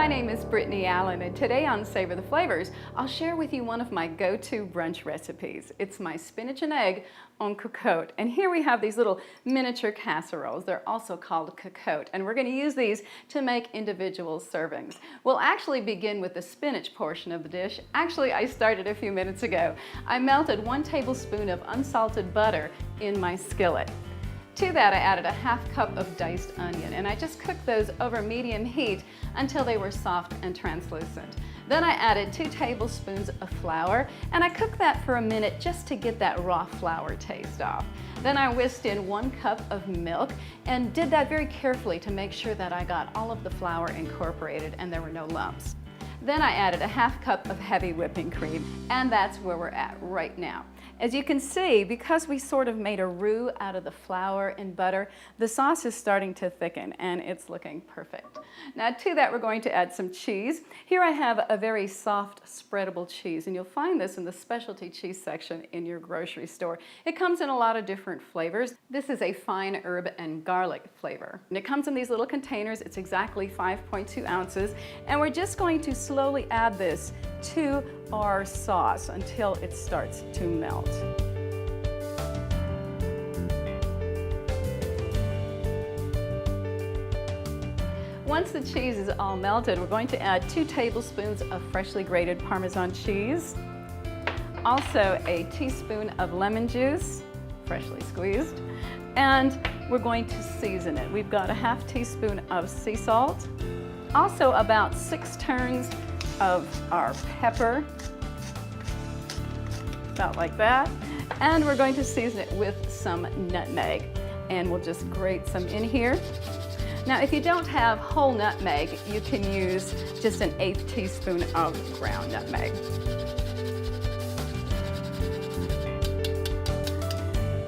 My name is Brittany Allyn, and today on Savor the Flavors, I'll share with you one of my go-to brunch recipes. It's my spinach and egg on cocotte. And here we have these little miniature casseroles. They're also called cocotte, and we're going to use these to make individual servings. We'll actually begin with the spinach portion of the dish. Actually, I started a few minutes ago. I melted 1 tablespoon of unsalted butter in my skillet. To that, I added a ½ cup of diced onion, and I just cooked those over medium heat until they were soft and translucent. Then I added 2 tablespoons of flour, and I cooked that for a minute just to get that raw flour taste off. Then I whisked in 1 cup of milk and did that very carefully to make sure that I got all of the flour incorporated and there were no lumps. Then I added a ½ cup of heavy whipping cream, and that's where we're at right now. As you can see, because we sort of made a roux out of the flour and butter, the sauce is starting to thicken and it's looking perfect. Now to that, we're going to add some cheese. Here I have a very soft spreadable cheese, and you'll find this in the specialty cheese section in your grocery store. It comes in a lot of different flavors. This is a fine herb and garlic flavor. And it comes in these little containers. It's exactly 5.2 ounces. And we're just going to slowly add this to our sauce until it starts to melt. Once the cheese is all melted, we're going to add 2 tablespoons of freshly grated Parmesan cheese, also a teaspoon of lemon juice, freshly squeezed, and we're going to season it. We've got a ½ teaspoon of sea salt, also about 6 turns of our pepper, about like that, and we're going to season it with some nutmeg, and we'll just grate some in here. Now if you don't have whole nutmeg, you can use just an 1/8 teaspoon of ground nutmeg.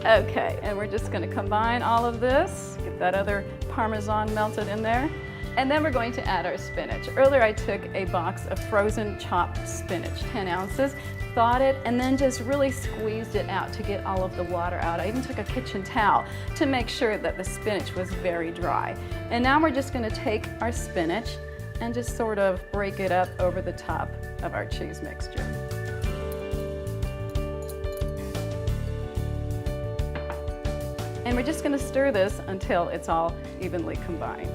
Okay, and we're just going to combine all of this, get that other Parmesan melted in there. And then we're going to add our spinach. Earlier I took a box of frozen chopped spinach, 10 ounces, thawed it, and then just really squeezed it out to get all of the water out. I even took a kitchen towel to make sure that the spinach was very dry. And now we're just going to take our spinach and just sort of break it up over the top of our cheese mixture. And we're just going to stir this until it's all evenly combined.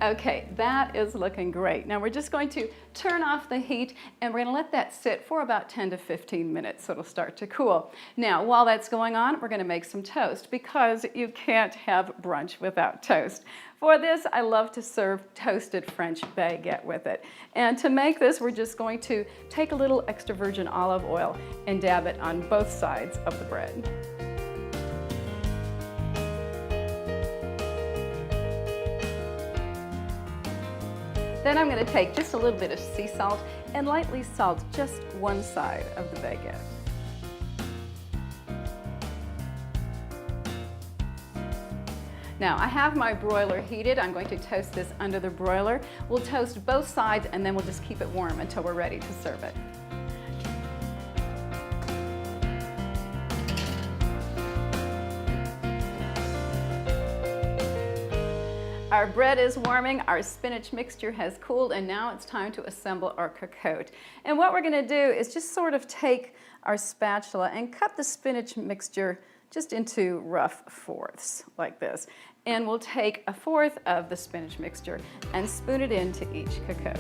Okay, that is looking great. Now we're just going to turn off the heat and we're going to let that sit for about 10 to 15 minutes so it'll start to cool. Now while that's going on, we're going to make some toast because you can't have brunch without toast. For this, I love to serve toasted French baguette with it. And to make this, we're just going to take a little extra virgin olive oil and dab it on both sides of the bread. Then I'm going to take just a little bit of sea salt and lightly salt just one side of the baguette. Now I have my broiler heated. I'm going to toast this under the broiler. We'll toast both sides and then we'll just keep it warm until we're ready to serve it. Our bread is warming, our spinach mixture has cooled, and now it's time to assemble our cocotte. And what we're going to do is just sort of take our spatula and cut the spinach mixture just into rough fourths, like this. And we'll take 1/4 of the spinach mixture and spoon it into each cocotte.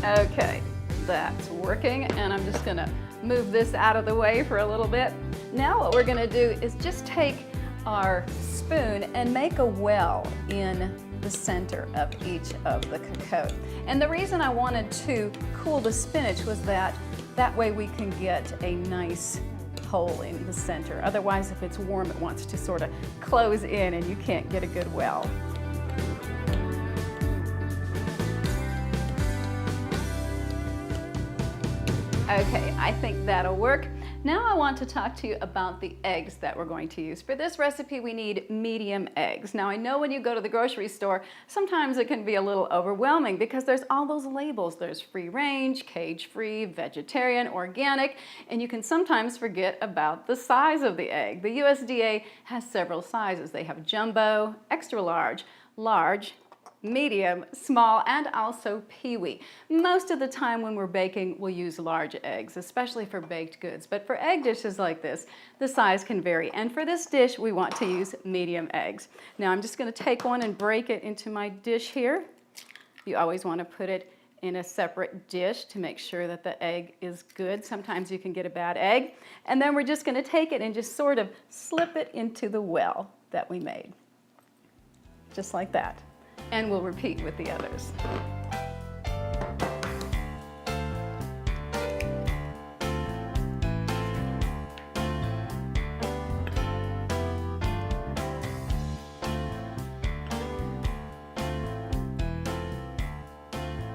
Okay, that's working, and I'm just going to move this out of the way for a little bit. Now what we're going to do is just take our spoon and make a well in the center of each of the cocotte. And the reason I wanted to cool the spinach was that way we can get a nice hole in the center. Otherwise, if it's warm, it wants to sort of close in and you can't get a good well. Okay, I think that'll work. Now I want to talk to you about the eggs that we're going to use. For this recipe, we need medium eggs. Now I know when you go to the grocery store, sometimes it can be a little overwhelming because there's all those labels. There's free range, cage-free, vegetarian, organic, and you can sometimes forget about the size of the egg. The USDA has several sizes. They have jumbo, extra large, large, medium, small, and also peewee. Most of the time when we're baking, we'll use large eggs, especially for baked goods. But for egg dishes like this, the size can vary. And for this dish, we want to use medium eggs. Now I'm just going to take one and break it into my dish here. You always want to put it in a separate dish to make sure that the egg is good. Sometimes you can get a bad egg. And then we're just going to take it and just sort of slip it into the well that we made. Just like that. And we'll repeat with the others.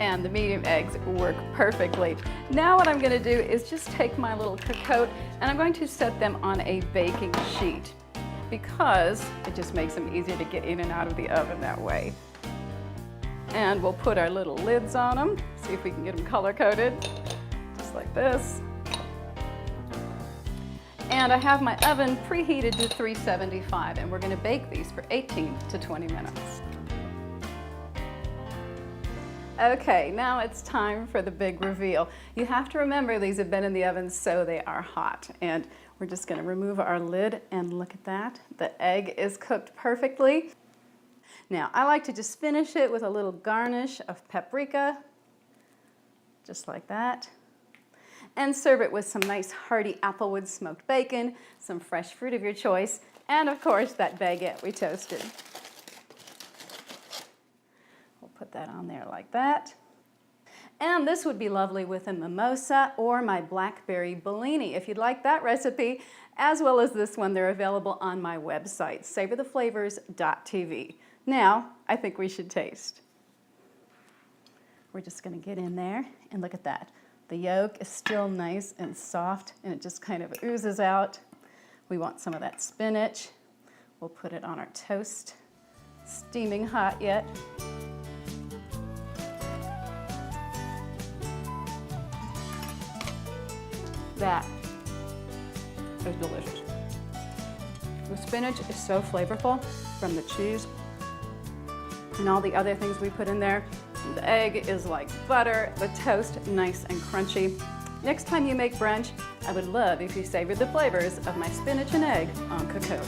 And the medium eggs work perfectly. Now what I'm going to do is just take my little cocotte and I'm going to set them on a baking sheet because it just makes them easier to get in and out of the oven that way. And we'll put our little lids on them, see if we can get them color-coded, just like this. And I have my oven preheated to 375, and we're going to bake these for 18 to 20 minutes. Okay, now it's time for the big reveal. You have to remember these have been in the oven so they are hot. And we're just going to remove our lid and look at that. The egg is cooked perfectly. Now, I like to just finish it with a little garnish of paprika, just like that, and serve it with some nice hearty applewood smoked bacon, some fresh fruit of your choice, and of course that baguette we toasted. We'll put that on there like that. And this would be lovely with a mimosa or my blackberry Bellini. If you'd like that recipe, as well as this one, they're available on my website, savortheflavors.tv. Now, I think we should taste. We're just going to get in there and look at that. The yolk is still nice and soft and it just kind of oozes out. We want some of that spinach. We'll put it on our toast. Steaming hot yet. That is delicious. The spinach is so flavorful from the cheese and all the other things we put in there. The egg is like butter, the toast nice and crunchy. Next time you make brunch, I would love if you savored the flavors of my spinach and egg on Cocotte.